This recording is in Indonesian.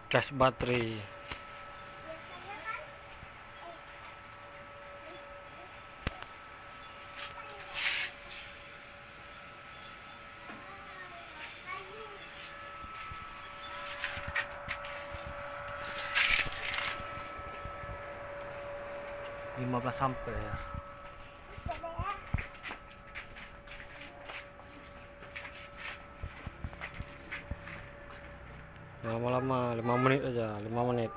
Cas baterai. 15 ampere. Lama-lama 5 menit aja, 5 menit.